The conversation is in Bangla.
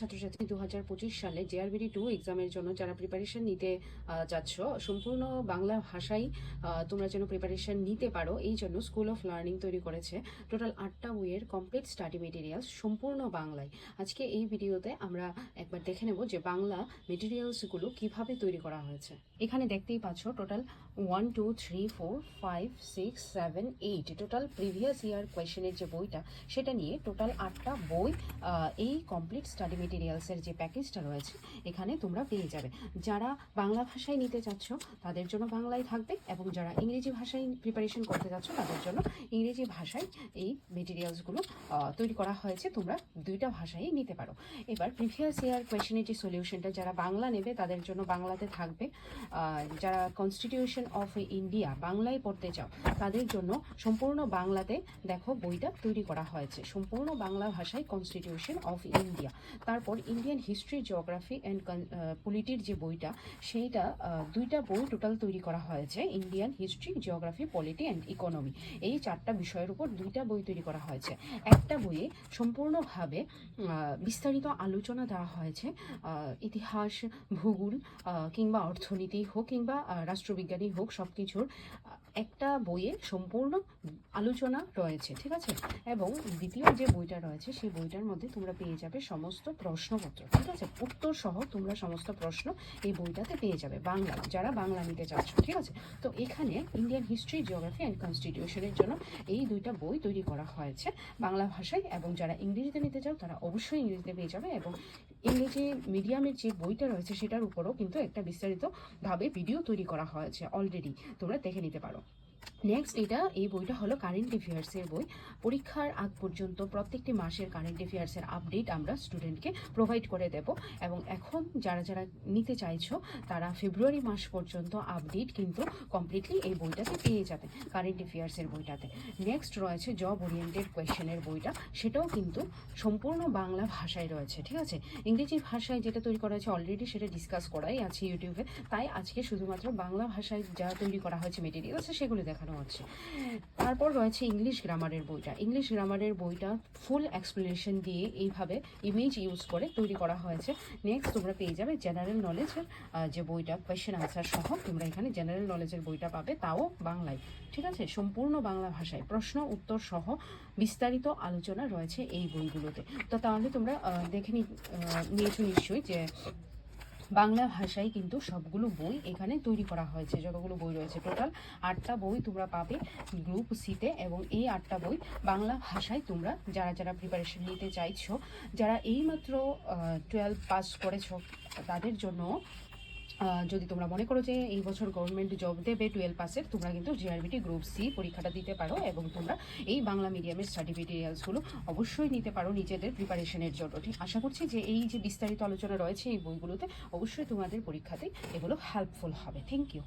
ছাত্রছাত্রী 2025 সালে JRBD2 এক্সামের জন্য যারা প্রিপারেশন নিতে যাচ্ছ, সম্পূর্ণ বাংলা ভাষায় তোমরা যেন প্রিপারেশন নিতে পারো, এই জন্য স্কুল অফ লার্নিং তৈরি করেছে টোটাল 8টা বইয়ের কমপ্লিট স্টাডি মেটেরিয়ালস সম্পূর্ণ বাংলায়। আজকে এই ভিডিওতে আমরা একবার দেখে নেব যে বাংলা মেটেরিয়ালসগুলো কিভাবে তৈরি করা হয়েছে। এখানে দেখতেই পাচ্ছ টোটাল 1 2 3 4 5 6 7 8 টোটাল প্রিভিয়াস ইয়ার কোয়েশনের যে বইটা সেটা নিয়ে টোটাল 8টা বই এই কমপ্লিট স্টাডি মেটেরিয়ালসের যে প্যাকেজটা রয়েছে এখানে তোমরা পেয়ে যাবে। যারা বাংলা ভাষায় নিতে চাচ্ছ তাদের জন্য বাংলায় থাকবে, এবং যারা ইংরেজি ভাষায় প্রিপারেশন করতে যাচ্ছ তাদের জন্য ইংরেজি ভাষায় এই মেটেরিয়ালসগুলো তৈরি করা হয়েছে। তোমরা দুইটা ভাষায় নিতে পারো। এবার প্রিভিয়াস ইয়ার কোয়েশনের যে সলিউশনটা যারা বাংলা নেবে তাদের জন্য বাংলাতে থাকবে। যারা কনস্টিটিউশন অফ ইন্ডিয়া বাংলায় পড়তে চাও তাদের জন্য সম্পূর্ণ বাংলাতে দেখো বইটা তৈরি করা হয়েছে, সম্পূর্ণ বাংলা ভাষায় কনস্টিটিউশন অফ ইন্ডিয়া। তারপর ইন্ডিয়ান হিস্ট্রি, জিওগ্রাফি অ্যান্ড পলিটির যে বইটা সেইটা দুইটা বই টোটাল তৈরি করা হয়েছে। Indian history, geography, polity and economy, এই 4টা বিষয়ের উপর দুইটা বই তৈরি করা হয়েছে। একটা বইয়ে সম্পূর্ণভাবে বিস্তারিত আলোচনা দেওয়া হয়েছে ইতিহাস, ভূগোল কিংবা অর্থনীতি হোক কিংবা রাষ্ট্রবিজ্ঞানী হোক, সব কিছুর একটা বইয়ে সম্পূর্ণ আলোচনা রয়েছে, ঠিক আছে। এবং দ্বিতীয় যে বইটা রয়েছে সেই বইটার মধ্যে তোমরা পেয়ে যাবে সমস্ত প্রশ্নপত্র, ঠিক আছে, উত্তর সহ তোমরা সমস্ত প্রশ্ন এই বইটাতে পেয়ে যাবে বাংলা, যারা বাংলা নিতে চাচ্ছ, ঠিক আছে। তো এখানে ইন্ডিয়ান হিস্ট্রি, জিওগ্রাফি অ্যান্ড কনস্টিটিউশনের জন্য এই দুইটা বই তৈরি করা হয়েছে বাংলা ভাষায়, এবং যারা ইংরেজিতে নিতে চাও তারা অবশ্যই ইংরেজিতে পেয়ে যাবে। এবং ইংরেজি মিডিয়ামের যে বইটা রয়েছে সেটার উপরও কিন্তু একটা বিস্তারিতভাবে ভিডিও তৈরি করা হয়েছে, অলরেডি তোমরা দেখে নিতে পারো। নেক্সট এই বইটা হলো কারেন্ট অ্যাফেয়ার্সের বই। পরীক্ষার আগ পর্যন্ত প্রত্যেকটি মাসের কারেন্ট অ্যাফেয়ার্সের আপডেট আমরা স্টুডেন্টকে প্রোভাইড করে দেব, এবং এখন যারা যারা নিতে চাইছো তারা ফেব্রুয়ারি মাস পর্যন্ত আপডেট কিন্তু কমপ্লিটলি এই বইটাতে পেয়ে যাবে, কারেন্ট অ্যাফেয়ার্সের বইটাতে। নেক্সট রয়েছে জব ওরিয়েন্টেড কোয়েশ্চেনের বইটা, সেটাও কিন্তু সম্পূর্ণ বাংলা ভাষায় রয়েছে, ঠিক আছে। ইংরেজি ভাষায় যেটা তৈরি করা হয়েছে অলরেডি সেটা ডিসকাস করাই আছে ইউটিউবে, তাই আজকে শুধুমাত্র বাংলা ভাষায় যা তৈরি করা হয়েছে মেটেরিয়ালস সেগুলো দেখানো হচ্ছে। তারপর রয়েছে ইংলিশ গ্রামারের বইটা। ইংলিশ গ্রামারের বইটা ফুল এক্সপ্লেনেশন দিয়ে এইভাবে ইমেজ ইউজ করে তৈরি করা হয়েছে। নেক্সট তোমরা পেয়ে যাবে জেনারেল নলেজের যে বইটা, কোয়েশ্চেন আনসার সহ তোমরা এখানে জেনারেল নলেজের বইটা পাবে, তাও বাংলায়, ঠিক আছে, সম্পূর্ণ বাংলা ভাষায় প্রশ্ন উত্তর সহ বিস্তারিত আলোচনা রয়েছে এই বইগুলোতে। তো তাহলে তোমরা দেখে নিয়েছো নিশ্চয়ই যে বাংলা ভাষায় কিন্তু সবগুলো বই এখানে তৈরি করা হয়েছে। যতগুলো বই রয়েছে টোটাল 8টা বই তোমরা পাবে গ্রুপ সিতে, এবং এই 8টা বই বাংলা ভাষায় তোমরা যারা যারা প্রিপারেশন নিতে চাইছো, যারা এইমাত্র 12 পাস করেছো তাদের জন্য যদি তোমরা মনে করো যে এই বছর গভর্নমেন্ট জব দেবে 12 পাসের, তোমরা কিন্তু জিআরবিটি গ্রুপ সি পরীক্ষাটা দিতে পারো, এবং তোমরা এই বাংলা মিডিয়ামের স্টাডি মেটেরিয়ালসগুলো অবশ্যই নিতে পারো নিজেদের প্রিপারেশনের জন্য। ঠিক আশা করছি যে এই যে বিস্তারিত আলোচনা রয়েছে এই বইগুলোতে অবশ্যই তোমাদের পরীক্ষাতে এগুলো হেল্পফুল হবে। Thank you.